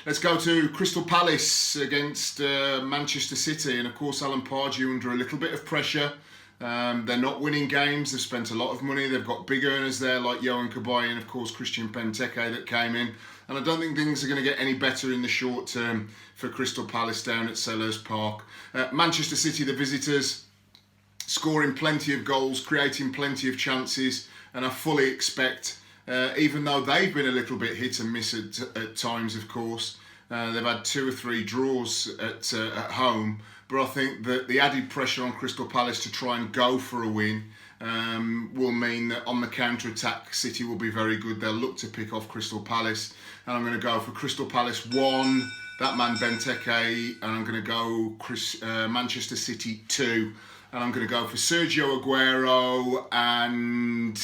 Let's go to Crystal Palace against Manchester City, and of course Alan Pardew under a little bit of pressure. They're not winning games. They've spent a lot of money. They've got big earners there like Yohan Cabaye and of course Christian Benteke that came in. And I don't think things are going to get any better in the short term for Crystal Palace down at Selhurst Park. Manchester City, the visitors, scoring plenty of goals, creating plenty of chances, and I fully expect, even though they've been a little bit hit and miss at times, of course, they've had 2 or 3 draws at home, but I think that the added pressure on Crystal Palace to try and go for a win will mean that on the counter-attack, City will be very good. They'll look to pick off Crystal Palace, and I'm going to go for Crystal Palace 1, that man Benteke, and I'm going to go Manchester City 2, and I'm going to go for Sergio Aguero and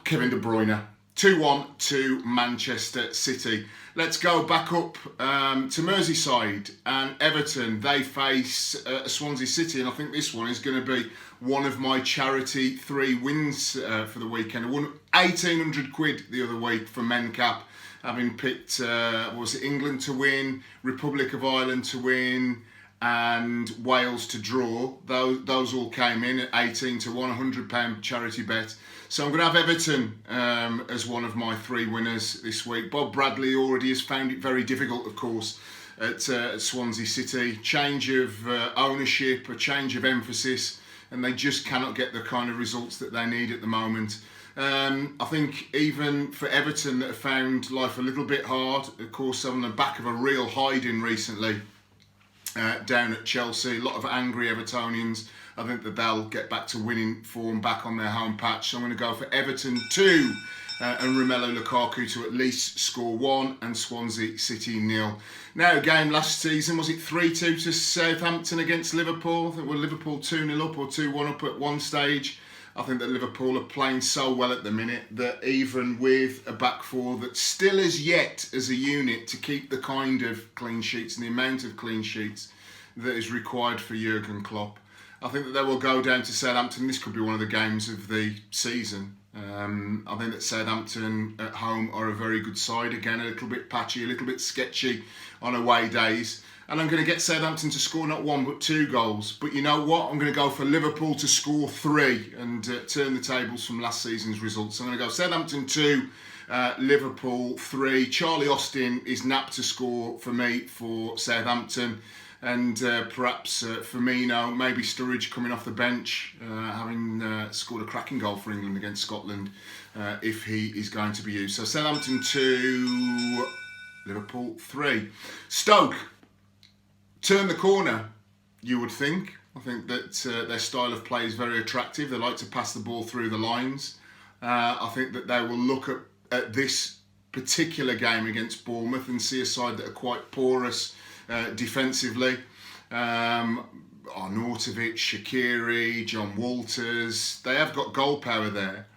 Kevin De Bruyne. 2-1 to Manchester City. Let's go back up to Merseyside, and Everton, they face Swansea City, and I think this one is going to be one of my charity 3 wins for the weekend. I won 1,800 quid the other week for MENCAP, having picked England to win, Republic of Ireland to win, and Wales to draw. Those all came in at 18 to 100 £100 charity bet. So I'm going to have Everton as one of my 3 winners this week. Bob Bradley already has found it very difficult, of course, at Swansea City. Change of ownership, a change of emphasis, and they just cannot get the kind of results that they need at the moment. I think even for Everton that have found life a little bit hard, of course on the back of a real hiding recently down at Chelsea, a lot of angry Evertonians. I think that they'll get back to winning form back on their home patch. So I'm going to go for Everton 2 and Romelu Lukaku to at least score 1 and Swansea City 0. Now, game last season, was it 3-2 to Southampton against Liverpool? I think we're Liverpool 2-0 up or 2-1 up at one stage. I think that Liverpool are playing so well at the minute that even with a back 4 that still is yet as a unit to keep the kind of clean sheets and the amount of clean sheets that is required for Jurgen Klopp, I think that they will go down to Southampton. This could be one of the games of the season. I think that Southampton at home are a very good side. Again, a little bit patchy, a little bit sketchy on away days. And I'm going to get Southampton to score not 1 but 2 goals. But you know what? I'm going to go for Liverpool to score 3 and turn the tables from last season's results. So I'm going to go Southampton 2, Liverpool 3. Charlie Austin is napped to score for me for Southampton. And perhaps Firmino, maybe Sturridge coming off the bench, having scored a cracking goal for England against Scotland, if he is going to be used. So Southampton 2, Liverpool 3. Stoke, turn the corner, you would think. I think that their style of play is very attractive. They like to pass the ball through the lines. I think that they will look at this particular game against Bournemouth and see a side that are quite porous defensively. Arnautovic, Shaqiri, John Walters, they have got goal power there.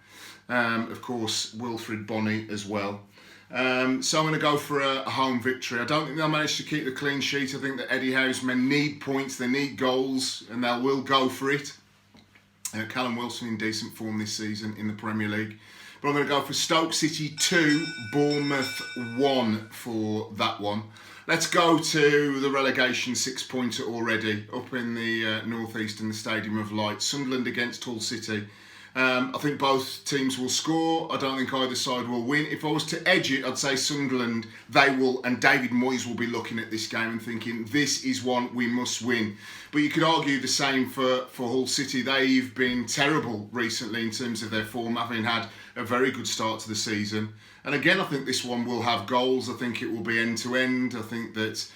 Of course, Wilfried Bony as well. So I'm going to go for a home victory. I don't think they'll manage to keep the clean sheet. I think that Eddie Howe's men need points, they need goals, and they will go for it. Callum Wilson in decent form this season in the Premier League. But I'm going to go for Stoke City 2, Bournemouth 1 for that one. Let's go to the relegation 6-pointer already, up in the northeast in the Stadium of Light. Sunderland against Hull City. I think both teams will score. I don't think either side will win. If I was to edge it, I'd say Sunderland, they will, and David Moyes will be looking at this game and thinking, this is one we must win. But you could argue the same for Hull City. They've been terrible recently in terms of their form, having had a very good start to the season. And again, I think this one will have goals. I think it will be end-to-end. I think that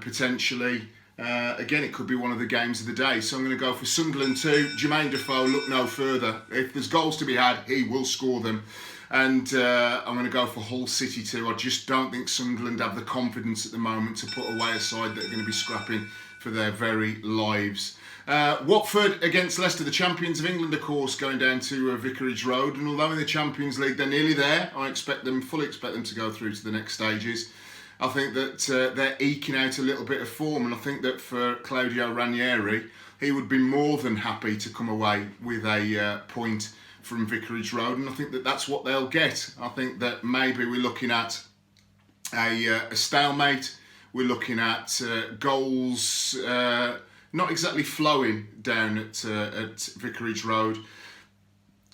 potentially, again, it could be one of the games of the day. So I'm going to go for Sunderland 2. Jermaine Defoe, look no further. If there's goals to be had, he will score them. And I'm going to go for Hull City 2. I just don't think Sunderland have the confidence at the moment to put away a side that are going to be scrapping for their very lives. Watford against Leicester, the champions of England, of course, going down to Vicarage Road. And although in the Champions League they're nearly there, I fully expect them to go through to the next stages. I think that they're eking out a little bit of form, and I think that for Claudio Ranieri, he would be more than happy to come away with a point from Vicarage Road, and I think that that's what they'll get. I think that maybe we're looking at a stalemate. We're looking at goals not exactly flowing down at Vicarage Road.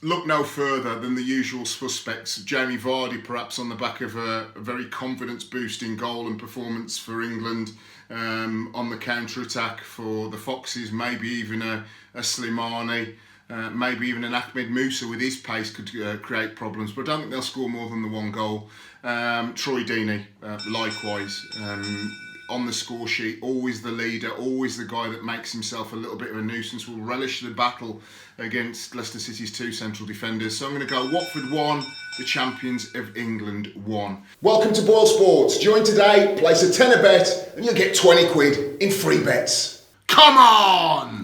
Look no further than the usual suspects. Jamie Vardy, perhaps on the back of a very confidence-boosting goal and performance for England on the counter-attack for the Foxes. Maybe even a Slimani, maybe even an Ahmed Musa with his pace could create problems. But I don't think they'll score more than the one goal. Troy Deeney, likewise. On the score sheet, always the leader, always the guy that makes himself a little bit of a nuisance, will relish the battle against Leicester City's two central defenders. So I'm going to go Watford 1, the champions of England 1. Welcome to Boyle Sports. Join today, place a tenner bet, and you'll get 20 quid in free bets. Come on!